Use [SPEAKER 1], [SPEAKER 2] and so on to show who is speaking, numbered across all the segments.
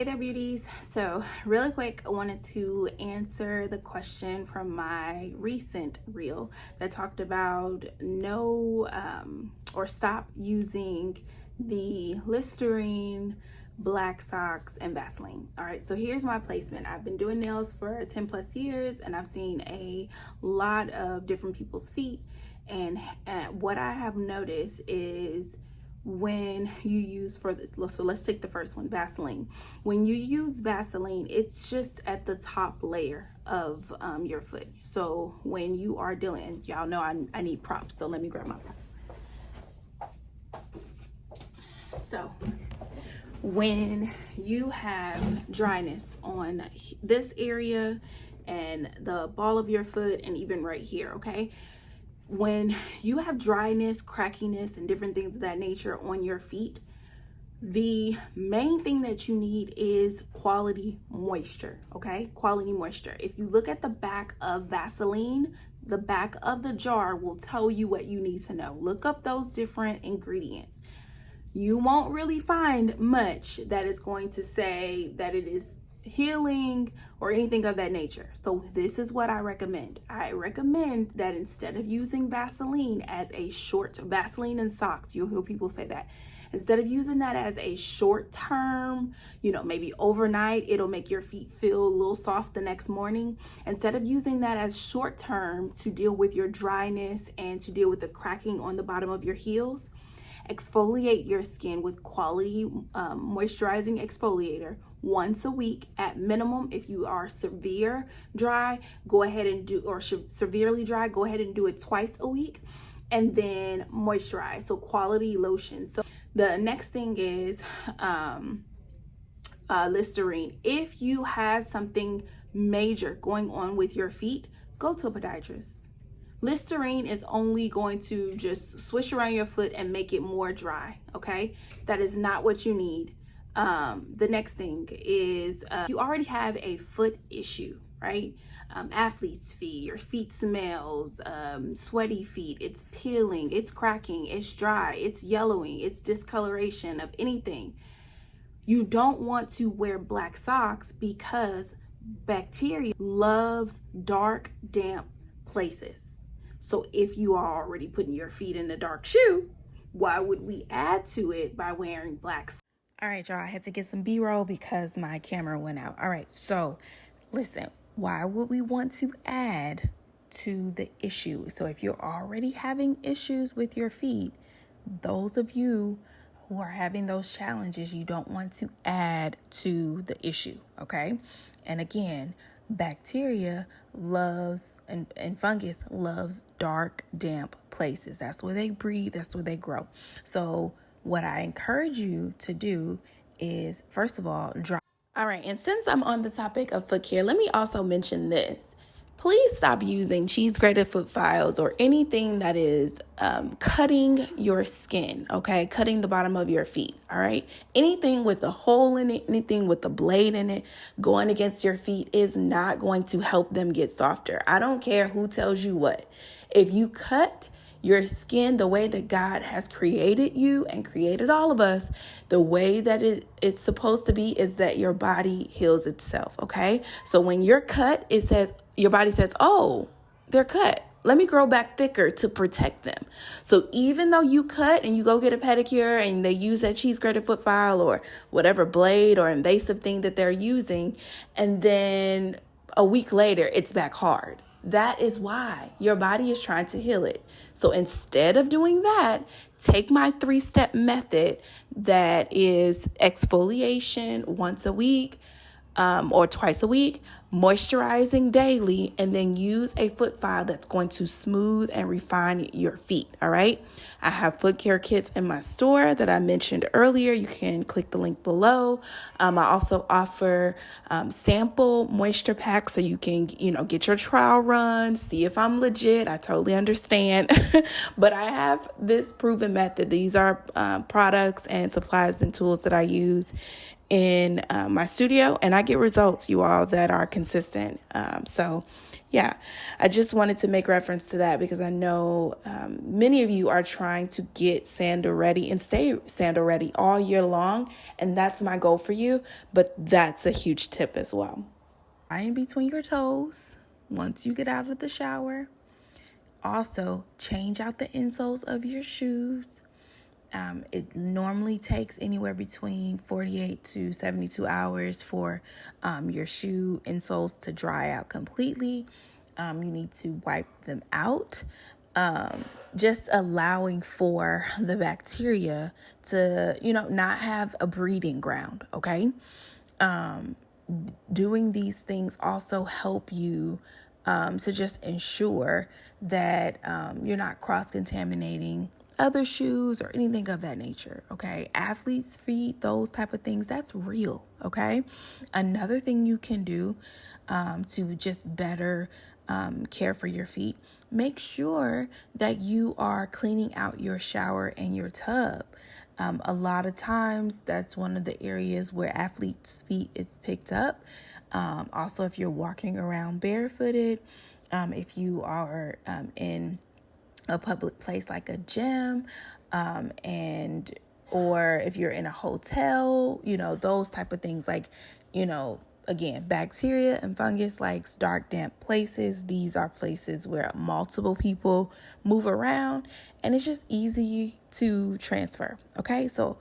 [SPEAKER 1] Hey there, beauties. So really quick, I wanted to answer the question from my recent reel that talked about or stop using the Listerine, black socks, and Vaseline. All right, so here's my placement. I've been doing nails for 10 plus years, and I've seen a lot of different people's feet. And what I have noticed is when you use, for this, so let's take the first one, Vaseline. When you use Vaseline, it's just at the top layer of your foot. So when you are dealing, y'all know I need props, so let me grab my props. So when you have dryness on this area and the ball of your foot and even right here, okay, when you have dryness, crackiness, and different things of that nature on your feet, the main thing that you need is quality moisture, okay? Quality moisture. If you look at the back of Vaseline, the back of the jar will tell you what you need to know. Look up those different ingredients. You won't really find much that is going to say that it is healing or anything of that nature. So this is what I recommend. I recommend that instead of using Vaseline as a short, Vaseline and socks, you'll hear people say that. Instead of using that as a short term, maybe overnight, it'll make your feet feel a little soft the next morning. Instead of using that as short term to deal with your dryness and to deal with the cracking on the bottom of your heels, exfoliate your skin with quality moisturizing exfoliator once a week at minimum. If you are severe dry, go ahead and do, or severely dry, go ahead and do it twice a week, and then moisturize. So quality lotion. So the next thing is Listerine. If you have something major going on with your feet, go to a podiatrist. Listerine is only going to just swish around your foot and make it more dry, okay? That is not what you need. The next thing is you already have a foot issue, right? Athlete's feet, your feet smells, sweaty feet, it's peeling, it's cracking, it's dry, it's yellowing, it's discoloration of anything. You don't want to wear black socks because bacteria loves dark, damp places. So if you are already putting your feet in a dark shoe, why would we add to it by wearing black socks? All right, y'all, I had to get some B-roll because my camera went out. All right, so listen, why would we want to add to the issue? So if you're already having issues with your feet, those of you who are having those challenges, you don't want to add to the issue, okay? And again, bacteria loves and fungus loves dark, damp places. That's where they breathe, that's where they grow. So what I encourage you to do is, first of all, dry. All right, and since I'm on the topic of foot care, let me also mention this. Please stop using cheese grated foot files or anything that is cutting your skin, okay? Cutting the bottom of your feet, all right? Anything with a hole in it, anything with a blade in it, going against your feet is not going to help them get softer. I don't care who tells you what. If you cut your skin the way that God has created you and created all of us, the way that it's supposed to be is that your body heals itself, okay? So when you're cut, your body says, oh, they're cut. Let me grow back thicker to protect them. So even though you cut and you go get a pedicure and they use that cheese grated foot file or whatever blade or invasive thing that they're using, and then a week later, it's back hard. That is why your body is trying to heal it. So instead of doing that, take my 3-step method that is exfoliation once a week, or twice a week, moisturizing daily, and then use a foot file that's going to smooth and refine your feet. All right. I have foot care kits in my store that I mentioned earlier. You can click the link below. I also offer sample moisture packs so you can, get your trial run, see if I'm legit. I totally understand. But I have this proven method. These are products and supplies and tools that I use in my studio, and I get results, you all, that are consistent. So Yeah, I just wanted to make reference to that because I know many of you are trying to get sandal ready and stay sandal ready all year long. And that's my goal for you. But that's a huge tip as well. Right in between your toes once you get out of the shower. Also, change out the insoles of your shoes. It normally takes anywhere between 48 to 72 hours for your shoe insoles to dry out completely. You need to wipe them out, just allowing for the bacteria to, not have a breeding ground, okay? Doing these things also help you to just ensure that you're not cross-contaminating other shoes or anything of that nature, okay? Athletes' feet, those type of things, that's real, okay? Another thing you can do to just better care for your feet, make sure that you are cleaning out your shower and your tub. A lot of times that's one of the areas where athletes' feet is picked up. Also, if you're walking around barefooted, if you are in a public place like a gym, or if you're in a hotel, those type of things, like, again, bacteria and fungus likes dark, damp places. These are places where multiple people move around and it's just easy to transfer. Okay, so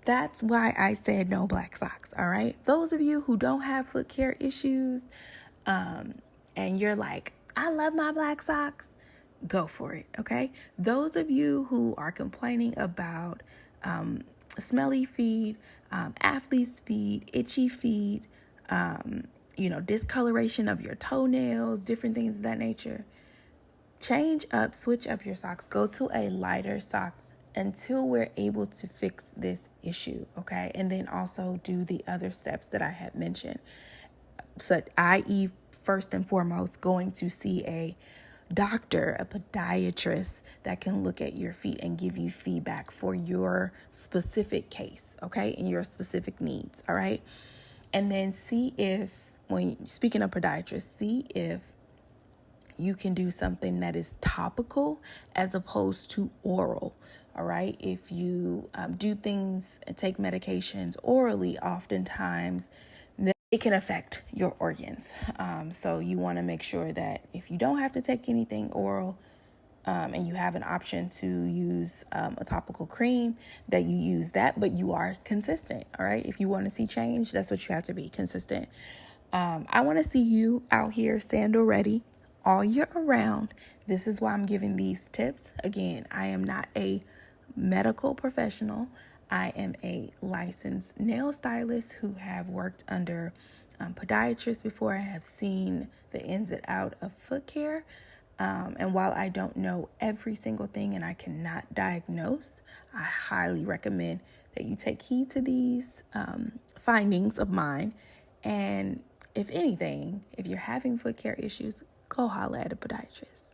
[SPEAKER 1] that's why I said no black socks. All right, those of you who don't have foot care issues, and you're like, I love my black socks, go for it. Okay, those of you who are complaining about smelly feet, athlete's feet, itchy feet, discoloration of your toenails, different things of that nature, change up, switch up your socks, go to a lighter sock until we're able to fix this issue, okay? And then also do the other steps that I had mentioned. So, i.e., first and foremost, going to see a doctor, a podiatrist that can look at your feet and give you feedback for your specific case, okay, and your specific needs, all right? And then see if, when speaking of podiatrists, see if you can do something that is topical as opposed to oral, all right? If you do things and take medications orally, oftentimes it can affect your organs. So you want to make sure that if you don't have to take anything oral, and you have an option to use a topical cream, that you use that, but you are consistent, all right? If you want to see change, that's what you have to be, consistent. I want to see you out here sandal ready all year around. This is why I'm giving these tips. Again, I am not a medical professional. I am a licensed nail stylist who have worked under podiatrists before. I have seen the ins and out of foot care. And while I don't know every single thing and I cannot diagnose, I highly recommend that you take heed to these findings of mine. And if anything, if you're having foot care issues, go holla at a podiatrist.